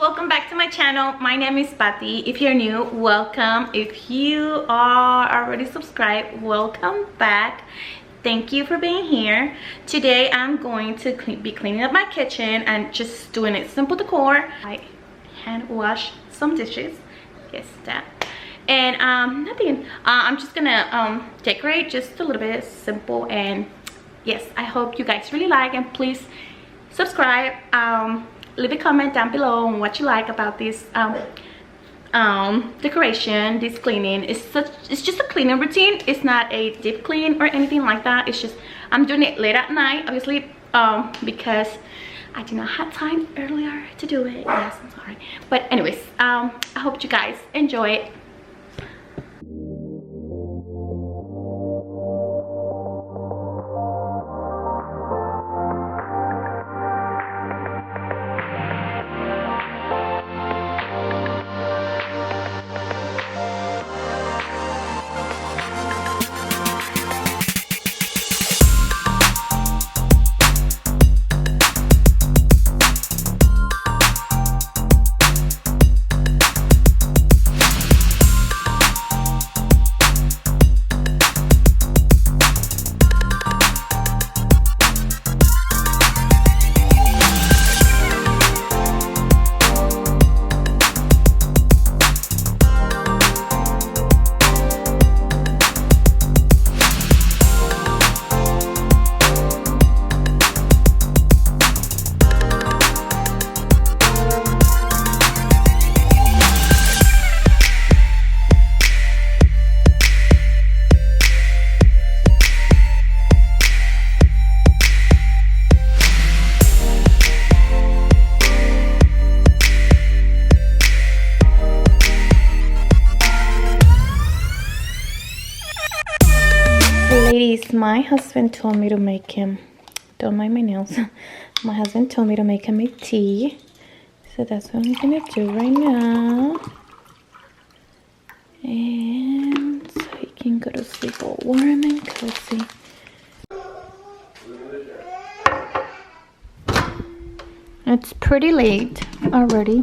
welcome back to my channel. My name is Patty. If you're new, welcome. If you are already subscribed, welcome back. Thank you for being here. Today I'm going to be cleaning up my kitchen and just doing a simple decor. I hand wash some dishes. Yes, that. And nothing. I'm just gonna decorate just a little bit, simple. And yes, I hope you guys really like, and please subscribe. Leave a comment down below on what you like about this decoration, this cleaning. It's just a cleaning routine. It's not a deep clean or anything like that. It's just I'm doing it late at night, obviously, because I did not have time earlier to do it. Yes, I'm sorry, but anyways, I hope you guys enjoy it. Ladies, my husband told me to make him, don't mind my nails, my husband told me to make him a tea, so that's what I'm gonna do right now, and so he can go to sleep all warm and cozy. It's pretty late already,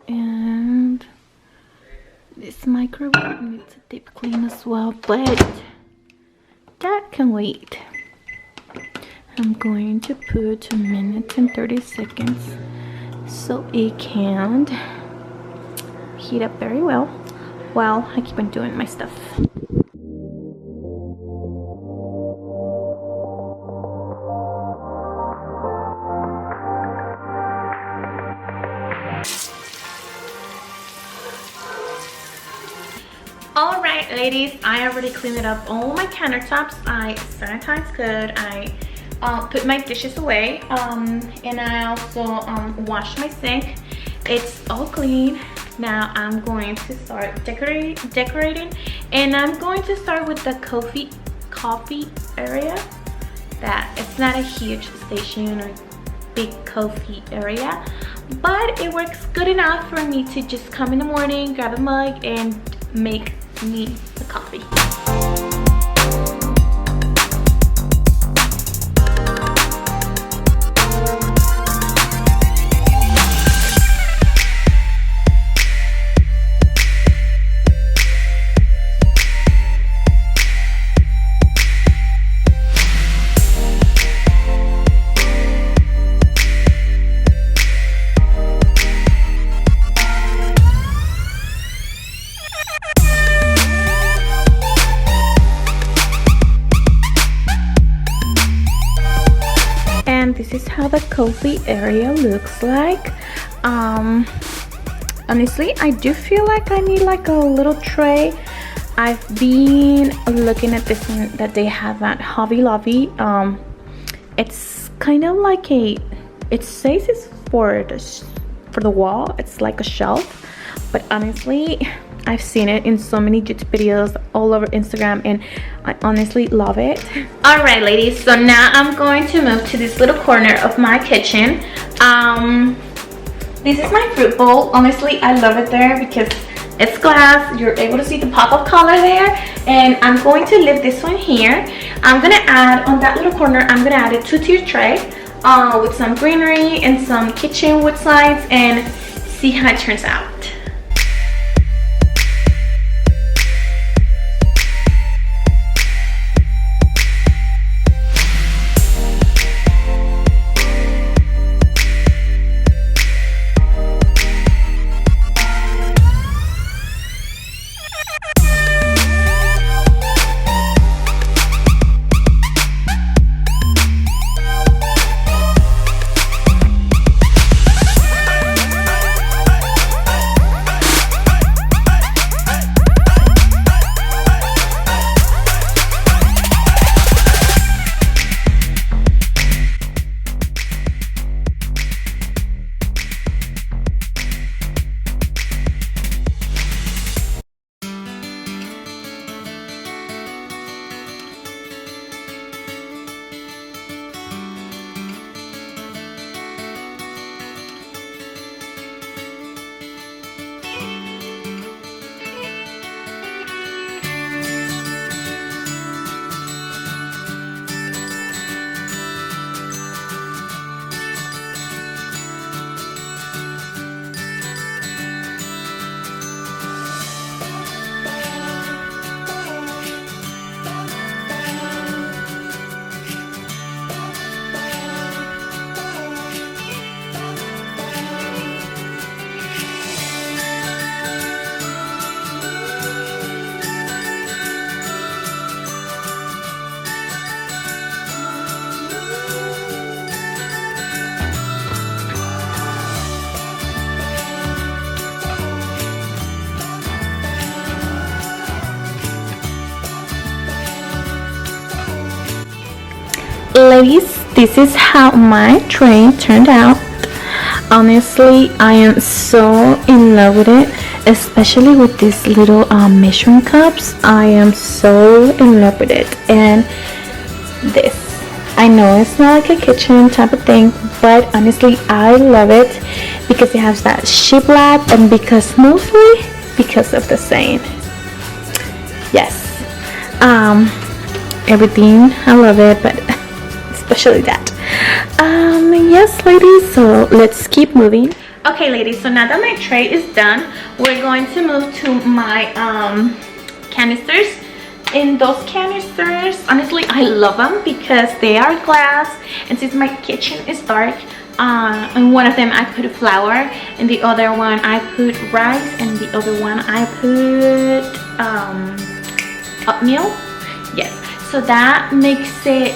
and this microwave needs a deep clean as well, but that can wait. I'm going to put 2 minutes and 30 seconds so it can heat up very well while I keep on doing my stuff. Alright ladies, I already cleaned up all my countertops. I sanitized good. I put my dishes away, and I also washed my sink. It's all clean. Now I'm going to start decorating, and I'm going to start with the coffee area. That it's not a huge station or big coffee area, but it works good enough for me to just come in the morning, grab a mug, and make me the coffee. This is how the coffee area looks like. Honestly, I do feel like I need like a little tray. I've been looking at this one that they have at Hobby Lobby. It's kind of like it says it's for the wall. It's like a shelf, but honestly, I've seen it in so many YouTube videos all over Instagram, and I honestly love it. Alright ladies, so now I'm going to move to this little corner of my kitchen. This is my fruit bowl. Honestly, I love it there because it's glass. You're able to see the pop of color there, and I'm going to leave this one here. I'm gonna add on that little corner, I'm gonna add a 2-tier tray. with some greenery and some kitchen wood signs, and see how it turns out. Ladies, this is how my tray turned out. Honestly, I am so in love with it, especially with these little measuring cups. I am so in love with it. And this, I know it's not like a kitchen type of thing, but honestly I love it because it has that shiplap, and mostly because of the saying. Yes, everything, I love it, but especially that. Yes, ladies, so let's keep moving. Okay, ladies, so now that my tray is done, we're going to move to my canisters. In those canisters, honestly, I love them because they are glass, and since my kitchen is dark, in one of them I put flour, and the other one I put rice, and the other one I put oatmeal. Yes, so that makes it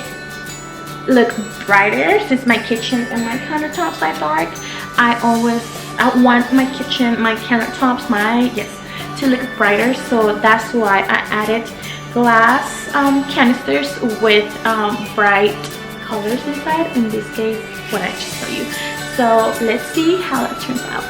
look brighter. Since my kitchen and my countertops are dark, I want my kitchen, my countertops, to look brighter. So that's why I added glass canisters with bright colors inside. In this case, what I just showed you. So let's see how it turns out.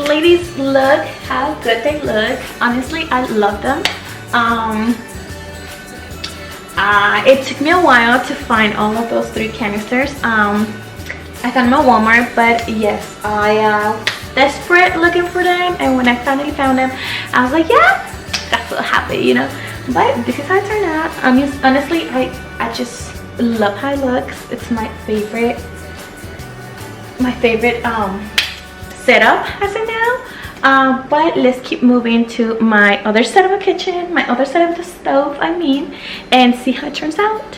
Ladies, look how good they look. Honestly, I love them. It took me a while to find all of those 3 canisters. I found them at Walmart, but yes, I desperate looking for them, and when I finally found them, I was like, yeah, got so happy, you know. But this is how it turned out. Honestly, I just love how it looks. It's my favorite setup as of now. But let's keep moving to my other side of the kitchen, my other side of the stove, and see how it turns out.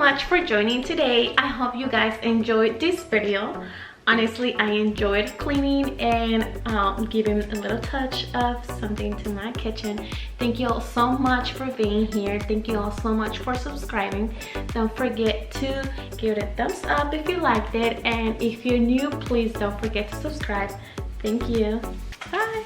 much for joining today. I hope you guys enjoyed this video. Honestly, I enjoyed cleaning and giving a little touch of something to my kitchen. Thank you all so much for being here. Thank you all so much for subscribing. Don't forget to give it a thumbs up if you liked it, and if you're new, please don't forget to subscribe. Thank you. Bye.